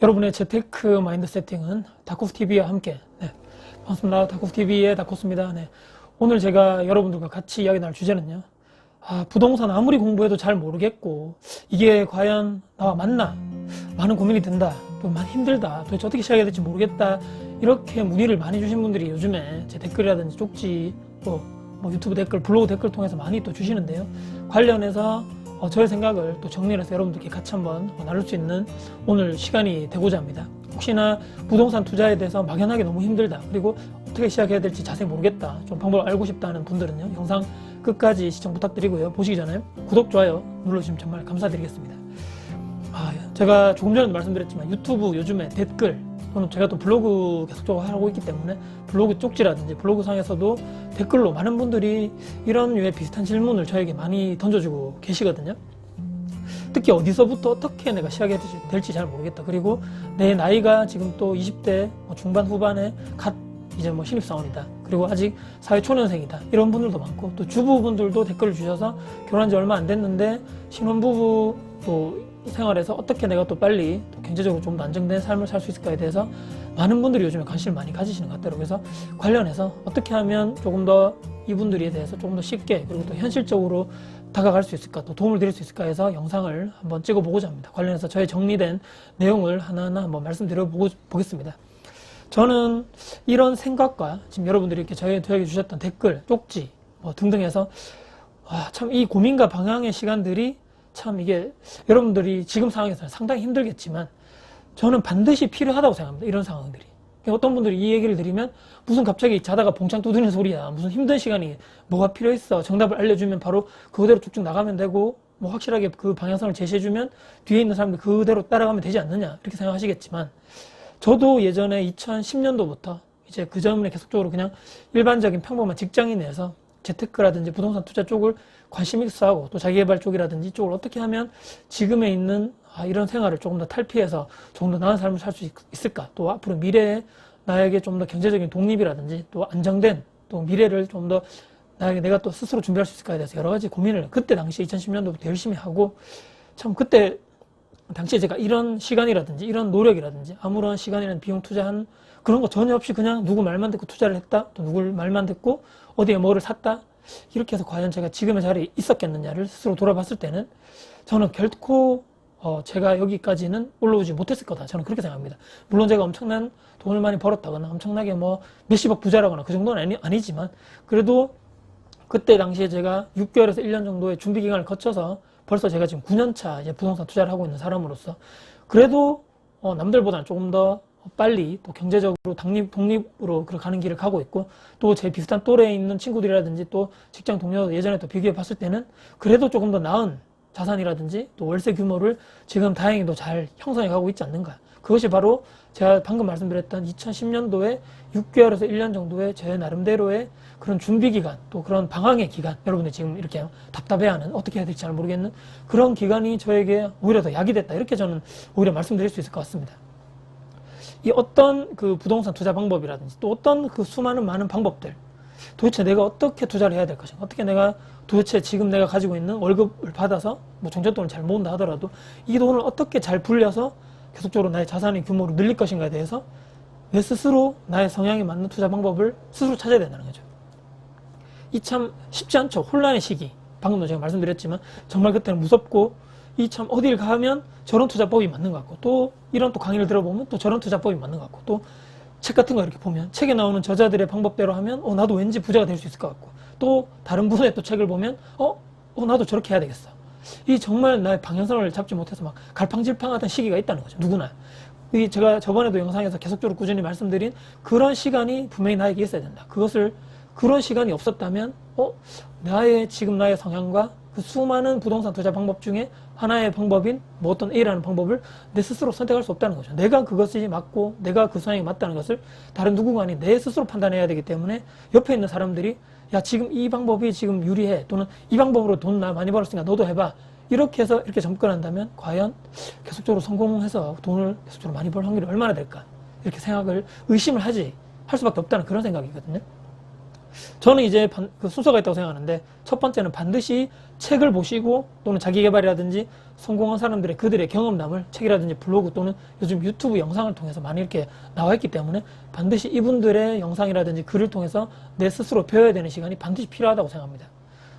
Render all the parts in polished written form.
여러분의 재테크 마인드 세팅은 다코스TV와 함께. 네, 반갑습니다. 다코스TV의 다코스입니다. 네, 오늘 제가 여러분들과 같이 이야기 나눌 주제는요. 부동산 아무리 공부해도 잘 모르겠고 이게 과연 나와 맞나? 많은 고민이 든다. 또 많이 힘들다. 도대체 어떻게 시작해야 될지 모르겠다. 이렇게 문의를 많이 주신 분들이 요즘에 제 댓글이라든지 쪽지 또 유튜브 댓글, 블로그 댓글 통해서 많이 또 주시는데요. 관련해서 저의 생각을 또 정리를 해서 여러분들께 같이 한번 나눌 수 있는 오늘 시간이 되고자 합니다. 혹시나 부동산 투자에 대해서 막연하게 너무 힘들다, 그리고 어떻게 시작해야 될지 자세히 모르겠다, 좀 방법을 알고 싶다는 분들은요, 영상 끝까지 시청 부탁드리고요. 보시기 전에 구독, 좋아요 눌러주시면 정말 감사드리겠습니다. 제가 조금 전에도 말씀드렸지만 유튜브 요즘에 댓글 또는 제가 또 블로그 계속적으로 하고 있기 때문에 블로그 쪽지라든지 블로그 상에서도 댓글로 많은 분들이 이런 류의 비슷한 질문을 저에게 많이 던져주고 계시거든요. 특히 어디서부터 어떻게 내가 시작해야 될지 잘 모르겠다. 그리고 내 나이가 지금 또 20대 중반 후반에 갓 이제 신입사원이다. 그리고 아직 사회 초년생이다. 이런 분들도 많고, 또 주부분들도 댓글을 주셔서 결혼한 지 얼마 안 됐는데 신혼부부 또 생활에서 어떻게 내가 또 빨리 또 경제적으로 좀 더 안정된 삶을 살 수 있을까에 대해서 많은 분들이 요즘에 관심을 많이 가지시는 것 같더라고요. 그래서 관련해서 어떻게 하면 조금 더 이분들에 대해서 조금 더 쉽게, 그리고 또 현실적으로 다가갈 수 있을까, 또 도움을 드릴 수 있을까 해서 영상을 한번 찍어보고자 합니다. 관련해서 저의 정리된 내용을 하나하나 한번 말씀드려 보겠습니다. 저는 이런 생각과 지금 여러분들이 이렇게 저에게 주셨던 댓글, 쪽지 등등 해서 참 이 고민과 방향의 시간들이 참 이게 여러분들이 지금 상황에서는 상당히 힘들겠지만 저는 반드시 필요하다고 생각합니다. 이런 상황들이. 어떤 분들이 이 얘기를 드리면 무슨 갑자기 자다가 봉창 두드리는 소리야, 무슨 힘든 시간이 뭐가 필요했어, 정답을 알려주면 바로 그대로 쭉쭉 나가면 되고 확실하게 그 방향성을 제시해주면 뒤에 있는 사람들 그대로 따라가면 되지 않느냐, 이렇게 생각하시겠지만 저도 예전에 2010년도부터 이제 그 전에 계속적으로 그냥 일반적인 평범한 직장인에서 재테크라든지 부동산 투자 쪽을 관심 있어 하고, 또 자기개발 쪽이라든지 쪽을 어떻게 하면 지금에 있는 이런 생활을 조금 더 탈피해서 조금 더 나은 삶을 살 수 있을까, 또 앞으로 미래에 나에게 좀 더 경제적인 독립이라든지 또 안정된 또 미래를 좀 더 내가 또 스스로 준비할 수 있을까에 대해서 여러 가지 고민을 그때 당시 2010년도부터 열심히 하고, 참 그때 당시에 제가 이런 시간이라든지 이런 노력이라든지 아무런 시간이라는 비용 투자한 그런 거 전혀 없이 그냥 누구 말만 듣고 투자를 했다, 또 누구 말만 듣고 어디에 뭐를 샀다, 이렇게 해서 과연 제가 지금의 자리에 있었겠느냐를 스스로 돌아봤을 때는 저는 결코 제가 여기까지는 올라오지 못했을 거다, 저는 그렇게 생각합니다. 물론 제가 엄청난 돈을 많이 벌었다거나 엄청나게 몇십억 부자라거나 그 정도는 아니지만, 그래도 그때 당시에 제가 6개월에서 1년 정도의 준비 기간을 거쳐서 벌써 제가 지금 9년차 이제 부동산 투자를 하고 있는 사람으로서 그래도 남들보다는 조금 더 빨리 또 경제적으로 독립으로 가는 길을 가고 있고, 또 제 비슷한 또래에 있는 친구들이라든지 또 직장 동료 예전에 또 비교해 봤을 때는 그래도 조금 더 나은 자산이라든지 또 월세 규모를 지금 다행히도 잘 형성해 가고 있지 않는가. 그것이 바로 제가 방금 말씀드렸던 2010년도에 6개월에서 1년 정도의 제 나름대로의 그런 준비 기간, 또 그런 방황의 기간, 여러분들 지금 이렇게 답답해하는, 어떻게 해야 될지 잘 모르겠는 그런 기간이 저에게 오히려 더 약이 됐다, 이렇게 저는 오히려 말씀드릴 수 있을 것 같습니다. 이 어떤 그 부동산 투자 방법이라든지 또 어떤 그 수많은 많은 방법들, 도대체 내가 어떻게 투자를 해야 될 것인가, 어떻게 내가 도대체 지금 내가 가지고 있는 월급을 받아서 종잣돈을 잘 모은다 하더라도 이 돈을 어떻게 잘 불려서 계속적으로 나의 자산의 규모를 늘릴 것인가에 대해서 내 스스로 나의 성향에 맞는 투자 방법을 스스로 찾아야 된다는 거죠. 이 참 쉽지 않죠. 혼란의 시기, 방금도 제가 말씀드렸지만 정말 그때는 무섭고, 이 참 어딜 가면 저런 투자법이 맞는 것 같고, 또 이런 또 강의를 들어보면 또 저런 투자법이 맞는 것 같고, 또 책 같은 거 이렇게 보면 책에 나오는 저자들의 방법대로 하면 나도 왠지 부자가 될 수 있을 것 같고, 또 다른 분의 또 책을 보면 나도 저렇게 해야 되겠어. 이 정말 나의 방향성을 잡지 못해서 막 갈팡질팡하던 시기가 있다는 거죠. 누구나. 이 제가 저번에도 영상에서 계속적으로 꾸준히 말씀드린 그런 시간이 분명히 나에게 있어야 된다. 그런 시간이 없었다면 지금 나의 성향과 그 수많은 부동산 투자 방법 중에 하나의 방법인 어떤 A라는 방법을 내 스스로 선택할 수 없다는 거죠. 내가 그것이 맞고 내가 그 성향이 맞다는 것을 다른 누구가 아닌 내 스스로 판단해야 되기 때문에, 옆에 있는 사람들이 야 지금 이 방법이 지금 유리해, 또는 이 방법으로 돈 많이 벌었으니까 너도 해봐, 이렇게 해서 이렇게 접근한다면 과연 계속적으로 성공해서 돈을 계속적으로 많이 벌 확률이 얼마나 될까, 이렇게 의심을 할 수밖에 없다는 그런 생각이거든요. 저는 이제 그 순서가 있다고 생각하는데, 첫 번째는 반드시 책을 보시고 또는 자기 개발이라든지 성공한 사람들의 그들의 경험담을 책이라든지 블로그 또는 요즘 유튜브 영상을 통해서 많이 이렇게 나와 있기 때문에 반드시 이분들의 영상이라든지 글을 통해서 내 스스로 배워야 되는 시간이 반드시 필요하다고 생각합니다.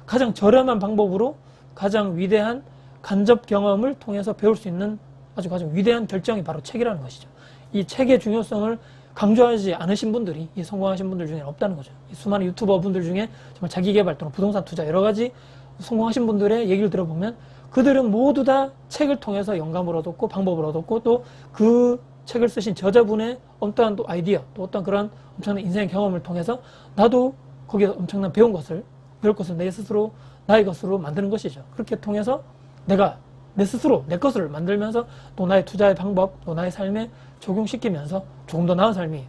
가장 저렴한 방법으로 가장 위대한 간접 경험을 통해서 배울 수 있는 아주 가장 위대한 결정이 바로 책이라는 것이죠. 이 책의 중요성을 강조하지 않으신 분들이 이 성공하신 분들 중에는 없다는 거죠. 이 수많은 유튜버 분들 중에 정말 자기개발 또는 부동산 투자 여러 가지 성공하신 분들의 얘기를 들어보면 그들은 모두 다 책을 통해서 영감을 얻었고 방법을 얻었고 또 그 책을 쓰신 저자분의 어떠한 또 아이디어 또 어떤 그런 엄청난 인생의 경험을 통해서 나도 거기에 엄청난 배울 것을 내 스스로 나의 것으로 만드는 것이죠. 그렇게 통해서 내가 내 스스로 내 것을 만들면서 또 나의 투자의 방법 또 나의 삶에 적용시키면서 조금 더 나은 삶이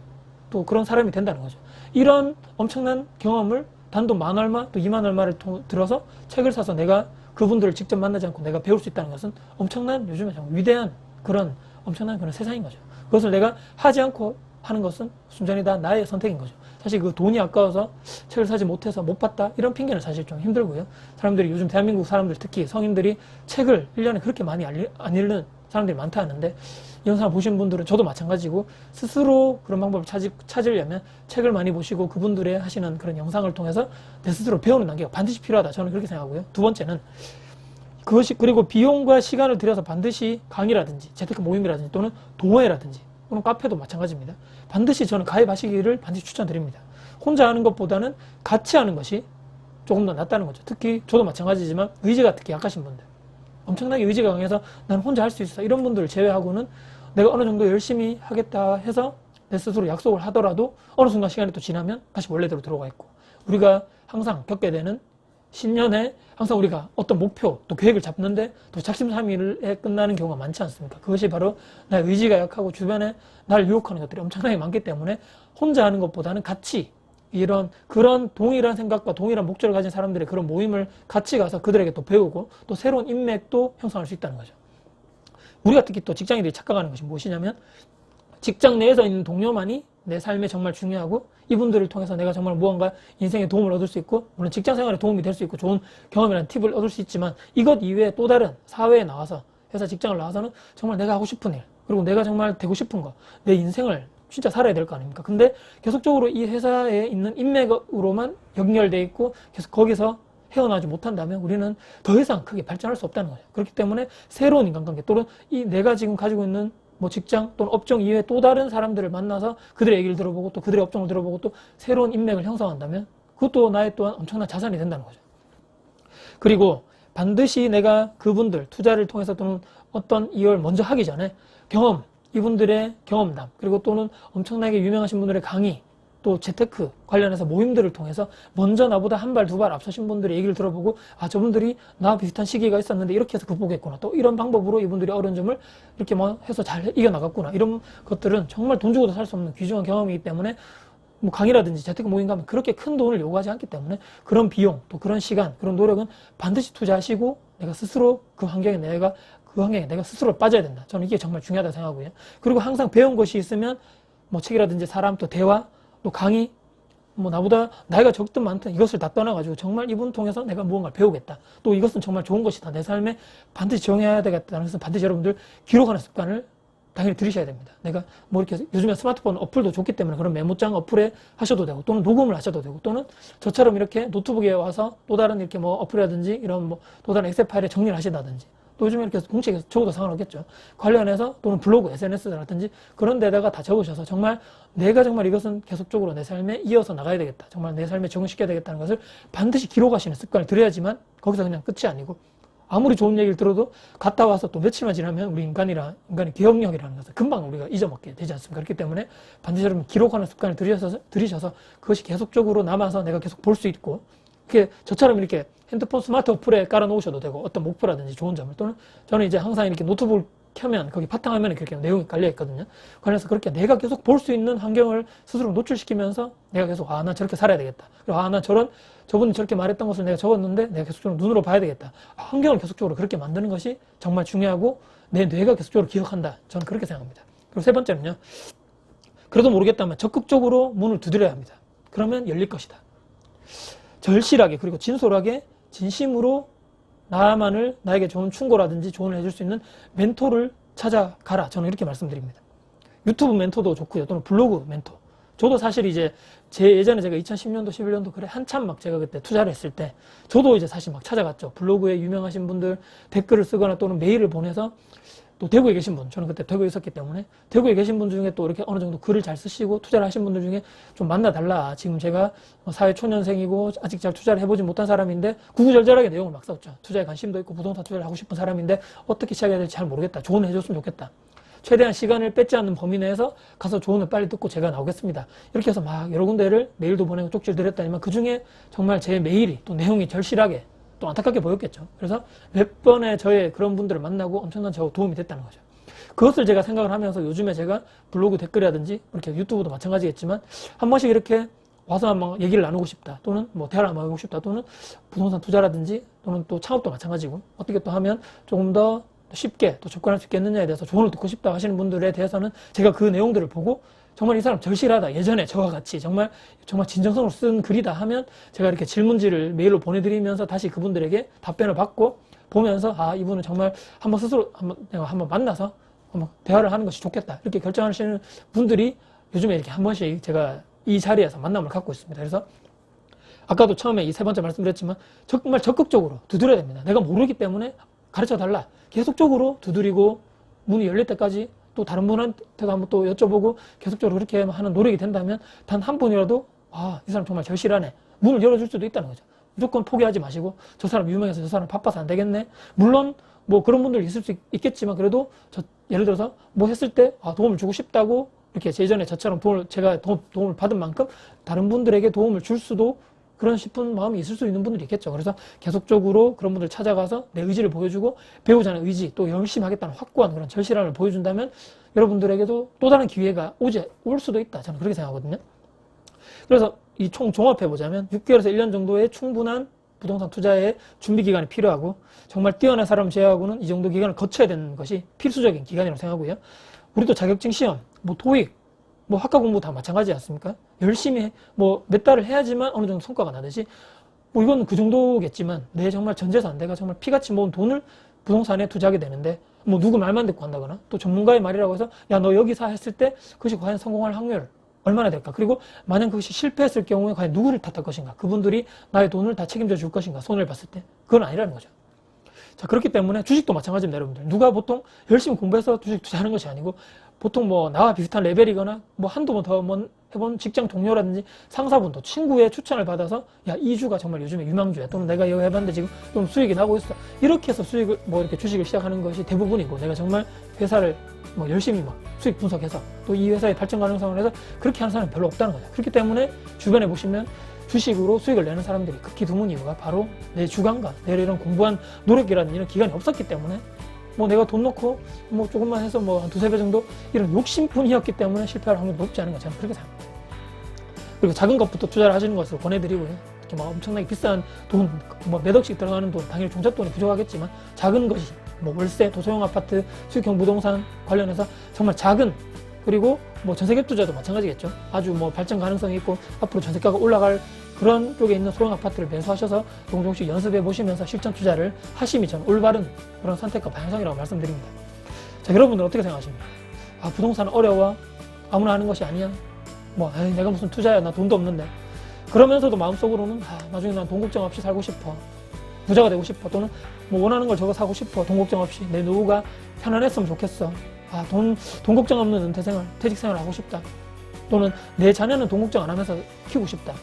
또 그런 사람이 된다는 거죠. 이런 엄청난 경험을 단돈 10,000얼마 또 20,000얼마를 들어서 책을 사서 내가 그분들을 직접 만나지 않고 내가 배울 수 있다는 것은 엄청난 요즘에 정말 위대한 그런 엄청난 그런 세상인 거죠. 그것을 내가 하지 않고 하는 것은 순전히 다 나의 선택인 거죠. 사실 그 돈이 아까워서 책을 사지 못해서 못 봤다 이런 핑계는 사실 좀 힘들고요. 사람들이 요즘 대한민국 사람들 특히 성인들이 책을 1년에 그렇게 많이 안 읽는 사람들이 많다 하는데 이 영상을 보신 분들은 저도 마찬가지고 스스로 그런 방법을 찾으려면 책을 많이 보시고 그분들의 하시는 그런 영상을 통해서 내 스스로 배우는 단계가 반드시 필요하다. 저는 그렇게 생각하고요. 두 번째는 그것이 그리고 비용과 시간을 들여서 반드시 강의라든지 재테크 모임이라든지 또는 동호회라든지 또는 카페도 마찬가지입니다. 반드시 저는 가입하시기를 반드시 추천드립니다. 혼자 하는 것보다는 같이 하는 것이 조금 더 낫다는 거죠. 특히 저도 마찬가지지만 의지가 특히 약하신 분들 엄청나게 의지가 강해서 난 혼자 할 수 있어 이런 분들을 제외하고는 내가 어느 정도 열심히 하겠다 해서 내 스스로 약속을 하더라도 어느 순간 시간이 또 지나면 다시 원래대로 들어가 있고 우리가 항상 겪게 되는 신년에 항상 우리가 어떤 목표 또 계획을 잡는데 또 작심삼일에 끝나는 경우가 많지 않습니까? 그것이 바로 나의 의지가 약하고 주변에 나를 유혹하는 것들이 엄청나게 많기 때문에 혼자 하는 것보다는 같이 그런 동일한 생각과 동일한 목적을 가진 사람들의 그런 모임을 같이 가서 그들에게 또 배우고 또 새로운 인맥도 형성할 수 있다는 거죠. 우리가 특히 또 직장인들이 착각하는 것이 무엇이냐면 직장 내에서 있는 동료만이 내 삶에 정말 중요하고 이분들을 통해서 내가 정말 무언가 인생에 도움을 얻을 수 있고 물론 직장 생활에 도움이 될 수 있고 좋은 경험이라는 팁을 얻을 수 있지만 이것 이외에 또 다른 사회에 나와서 회사 직장을 나와서는 정말 내가 하고 싶은 일 그리고 내가 정말 되고 싶은 거 내 인생을 진짜 살아야 될 거 아닙니까? 근데 계속적으로 이 회사에 있는 인맥으로만 연결돼 있고 계속 거기서 헤어나지 못한다면 우리는 더 이상 크게 발전할 수 없다는 거죠. 그렇기 때문에 새로운 인간관계 또는 이 내가 지금 가지고 있는 뭐 직장 또는 업종 이외에 또 다른 사람들을 만나서 그들의 얘기를 들어보고 또 그들의 업종을 들어보고 또 새로운 인맥을 형성한다면 그것도 나의 또한 엄청난 자산이 된다는 거죠. 그리고 반드시 내가 그분들 투자를 통해서 또는 어떤 이걸 먼저 하기 전에 이분들의 경험담 그리고 또는 엄청나게 유명하신 분들의 강의 또 재테크 관련해서 모임들을 통해서 먼저 나보다 한 발 두 발 앞서신 분들의 얘기를 들어보고 저분들이 나와 비슷한 시기가 있었는데 이렇게 해서 극복했구나 또 이런 방법으로 이분들이 어려운 점을 이렇게 뭐 해서 잘 이겨나갔구나 이런 것들은 정말 돈 주고도 살 수 없는 귀중한 경험이기 때문에 뭐 강의라든지 재테크 모임 가면 그렇게 큰 돈을 요구하지 않기 때문에 그런 비용 또 그런 시간 그런 노력은 반드시 투자하시고 내가 스스로 그 환경에 내가 스스로 빠져야 된다. 저는 이게 정말 중요하다고 생각하고요. 그리고 항상 배운 것이 있으면 뭐 책이라든지 사람 또 대화 또 강의 뭐 나보다 나이가 적든 많든 이것을 다 떠나가지고 정말 이분 통해서 내가 무언가를 배우겠다. 또 이것은 정말 좋은 것이다. 내 삶에 반드시 적용해야 되겠다는 것은 반드시 여러분들 기록하는 습관을 당연히 들이셔야 됩니다. 내가 뭐 이렇게 요즘에 스마트폰 어플도 좋기 때문에 그런 메모장 어플에 하셔도 되고 또는 녹음을 하셔도 되고 또는 저처럼 이렇게 노트북에 와서 또 다른 이렇게 뭐 어플이라든지 이런 뭐 또 다른 엑셀 파일에 정리를 하신다든지 또 요즘에 이렇게 공책에 적어도 상관없겠죠. 관련해서 또는 블로그, SNS라든지 그런 데다가 다 적으셔서 정말 내가 정말 이것은 계속적으로 내 삶에 이어서 나가야 되겠다. 정말 내 삶에 적용시켜야 되겠다는 것을 반드시 기록하시는 습관을 들여야지만 거기서 그냥 끝이 아니고 아무리 좋은 얘기를 들어도 갔다 와서 또 며칠만 지나면 우리 인간의 기억력이라는 것을 금방 우리가 잊어먹게 되지 않습니까? 그렇기 때문에 반드시 여러분 기록하는 습관을 들이셔서 그것이 계속적으로 남아서 내가 계속 볼 수 있고 이렇게 저처럼 이렇게 핸드폰 스마트 어플에 깔아놓으셔도 되고 어떤 목표라든지 좋은 점을 또는 저는 이제 항상 이렇게 노트북을 켜면 거기 바탕화면에 그렇게 내용이 깔려 있거든요. 그래서 그렇게 내가 계속 볼 수 있는 환경을 스스로 노출시키면서 내가 계속 난 저렇게 살아야 되겠다. 그리고 난 저분이 저렇게 말했던 것을 내가 적었는데 내가 계속적으로 눈으로 봐야 되겠다. 환경을 계속적으로 그렇게 만드는 것이 정말 중요하고 내 뇌가 계속적으로 기억한다. 저는 그렇게 생각합니다. 그리고 세 번째는요. 그래도 모르겠다면 적극적으로 문을 두드려야 합니다. 그러면 열릴 것이다. 절실하게 그리고 진솔하게 진심으로 나에게 좋은 충고라든지 조언을 해줄 수 있는 멘토를 찾아가라. 저는 이렇게 말씀드립니다. 유튜브 멘토도 좋고요. 또는 블로그 멘토. 저도 사실 이제 예전에 제가 2010년도, 11년도 그래 한참 막 제가 그때 투자를 했을 때 저도 이제 사실 막 찾아갔죠. 블로그에 유명하신 분들 댓글을 쓰거나 또는 메일을 보내서 또 대구에 계신 분, 저는 그때 대구에 있었기 때문에 대구에 계신 분 중에 또 이렇게 어느 정도 글을 잘 쓰시고 투자를 하신 분들 중에 좀 만나달라. 지금 제가 사회 초년생이고 아직 잘 투자를 해보지 못한 사람인데 구구절절하게 내용을 막 썼죠. 투자에 관심도 있고 부동산 투자를 하고 싶은 사람인데 어떻게 시작해야 될지 잘 모르겠다. 조언을 해줬으면 좋겠다. 최대한 시간을 뺏지 않는 범위 내에서 가서 조언을 빨리 듣고 제가 나오겠습니다. 이렇게 해서 막 여러 군데를 메일도 보내고 쪽지를 드렸다니만 그 중에 정말 제 메일이 또 내용이 절실하게 또 안타깝게 보였겠죠. 그래서 몇 번의 저의 그런 분들을 만나고 엄청난 저 도움이 됐다는 거죠. 그것을 제가 생각을 하면서 요즘에 제가 블로그 댓글이라든지 이렇게 유튜브도 마찬가지겠지만 한 번씩 이렇게 와서 한번 얘기를 나누고 싶다. 또는 뭐 대화를 한번 해보고 싶다. 또는 부동산 투자라든지 또는 또 창업도 마찬가지고 어떻게 또 하면 조금 더 쉽게 또 접근할 수 있겠느냐에 대해서 조언을 듣고 싶다 하시는 분들에 대해서는 제가 그 내용들을 보고 정말 이 사람 절실하다. 예전에 저와 같이 정말 진정성으로 쓴 글이다 하면 제가 이렇게 질문지를 메일로 보내드리면서 다시 그분들에게 답변을 받고 보면서 아, 이분은 정말 내가 한번 만나서 한번 대화를 하는 것이 좋겠다. 이렇게 결정하시는 분들이 요즘에 이렇게 한 번씩 제가 이 자리에서 만남을 갖고 있습니다. 그래서 아까도 처음에 이 세 번째 말씀드렸지만 정말 적극적으로 두드려야 됩니다. 내가 모르기 때문에 가르쳐 달라. 계속적으로 두드리고 문이 열릴 때까지 또 다른 분한테도 한번 또 여쭤보고 계속적으로 그렇게 하는 노력이 된다면 단 한 분이라도 아, 이 사람 정말 절실하네. 문을 열어줄 수도 있다는 거죠. 무조건 포기하지 마시고 저 사람 유명해서 저 사람 바빠서 안 되겠네. 물론 뭐 그런 분들 있을 수 있겠지만 그래도 예를 들어서 뭐 했을 때 아, 도움을 주고 싶다고 이렇게 예전에 저처럼 제가 도움을 받은 만큼 다른 분들에게 도움을 줄 수도 그런 싶은 마음이 있을 수 있는 분들이 있겠죠. 그래서 계속적으로 그런 분들 찾아가서 내 의지를 보여주고 배우자는 의지 또 열심히 하겠다는 확고한 그런 절실함을 보여준다면 여러분들에게도 또 다른 기회가 올 수도 있다. 저는 그렇게 생각하거든요. 그래서 이 총 종합해보자면 6개월에서 1년 정도의 충분한 부동산 투자의 준비 기간이 필요하고 정말 뛰어난 사람 제외하고는 이 정도 기간을 거쳐야 되는 것이 필수적인 기간이라고 생각하고요. 우리도 자격증 시험, 뭐 토익, 뭐 학과 공부 다 마찬가지지 않습니까? 열심히 뭐 몇 달을 해야지만 어느 정도 성과가 나듯이 뭐 이건 그 정도겠지만 내 정말 전 재산 내가 정말 피같이 모은 돈을 부동산에 투자하게 되는데 뭐 누구 말만 듣고 한다거나 또 전문가의 말이라고 해서 야 너 여기 사 했을 때 그것이 과연 성공할 확률 얼마나 될까? 그리고 만약 그것이 실패했을 경우에 과연 누구를 탓할 것인가? 그분들이 나의 돈을 다 책임져 줄 것인가? 손해를 봤을 때 그건 아니라는 거죠. 자, 그렇기 때문에 주식도 마찬가지입니다, 여러분들. 누가 보통 열심히 공부해서 주식 투자하는 것이 아니고 보통 뭐 나와 비슷한 레벨이거나 뭐 한두 번 더 해본 직장 동료라든지 상사분도 친구의 추천을 받아서 야, 이 주가 정말 요즘에 유망주야. 또는 내가 이거 해봤는데 지금 좀 수익이 나고 있어. 이렇게 해서 이렇게 주식을 시작하는 것이 대부분이고 내가 정말 회사를 뭐 열심히 막 수익 분석해서 또 이 회사의 발전 가능성을 해서 그렇게 하는 사람이 별로 없다는 거죠. 그렇기 때문에 주변에 보시면 주식으로 수익을 내는 사람들이 극히 드문 이유가 바로 내 주관과 내 이런 공부한 노력이라는 이런 기간이 없었기 때문에 뭐 내가 돈 넣고 뭐 조금만 해서 뭐 한 두세 배 정도 이런 욕심뿐이었기 때문에 실패할 확률이 높지 않은 거 저는 그렇게 생각합니다. 그리고 작은 것부터 투자를 하시는 것을 권해드리고요. 이렇게 막 엄청나게 비싼 돈, 뭐 몇 억씩 들어가는 돈, 당연히 종잣돈이 부족하겠지만 작은 것이 뭐 월세, 도소형 아파트, 수익형 부동산 관련해서 정말 작은 그리고 뭐 전세계 투자도 마찬가지겠죠. 아주 뭐 발전 가능성이 있고 앞으로 전세가가 올라갈 그런 쪽에 있는 소형 아파트를 매수하셔서 종종씩 연습해 보시면서 실전 투자를 하심이 저는 올바른 그런 선택과 방향성이라고 말씀드립니다. 자, 여러분들 어떻게 생각하십니까? 아, 부동산은 어려워. 아무나 하는 것이 아니야. 뭐, 에이, 내가 무슨 투자야. 나 돈도 없는데. 그러면서도 마음속으로는 아, 나중에 난 돈 걱정 없이 살고 싶어. 부자가 되고 싶어. 또는 뭐 원하는 걸 저거 사고 싶어. 돈 걱정 없이. 내 노후가 편안했으면 좋겠어. 아, 돈 걱정 없는 은퇴생활, 퇴직생활을 하고 싶다. 또는 내 자녀는 돈 걱정 안 하면서 키우고 싶다.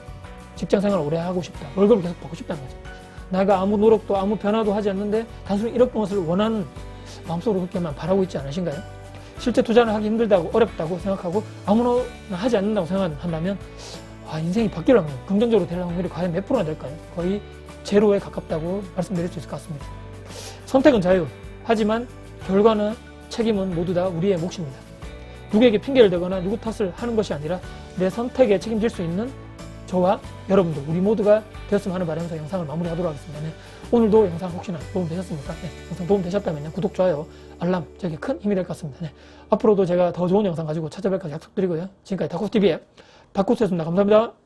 직장생활을 오래 하고 싶다. 월급을 계속 받고 싶다는 거죠. 내가 아무 노력도 아무 변화도 하지 않는데 단순히 이런 것을 원하는 마음속으로 그렇게만 바라고 있지 않으신가요? 실제 투자를 하기 힘들다고 어렵다고 생각하고 아무나 하지 않는다고 생각한다면 아, 인생이 바뀌려면 긍정적으로 될 확률이 과연 몇 프로나 될까요? 거의 제로에 가깝다고 말씀드릴 수 있을 것 같습니다. 선택은 자유. 하지만 결과는 책임은 모두 다 우리의 몫입니다. 누구에게 핑계를 대거나 누구 탓을 하는 것이 아니라 내 선택에 책임질 수 있는 저와 여러분들 우리 모두가 되었으면 하는 바람에서 영상을 마무리하도록 하겠습니다. 네. 오늘도 영상 혹시나 도움 되셨습니까? 네. 영상 도움 되셨다면 구독, 좋아요, 알람 저에게 큰 힘이 될 것 같습니다. 네. 앞으로도 제가 더 좋은 영상 가지고 찾아뵐까 약속드리고요. 지금까지 다쿠TV의 다쿠스였습니다. 감사합니다.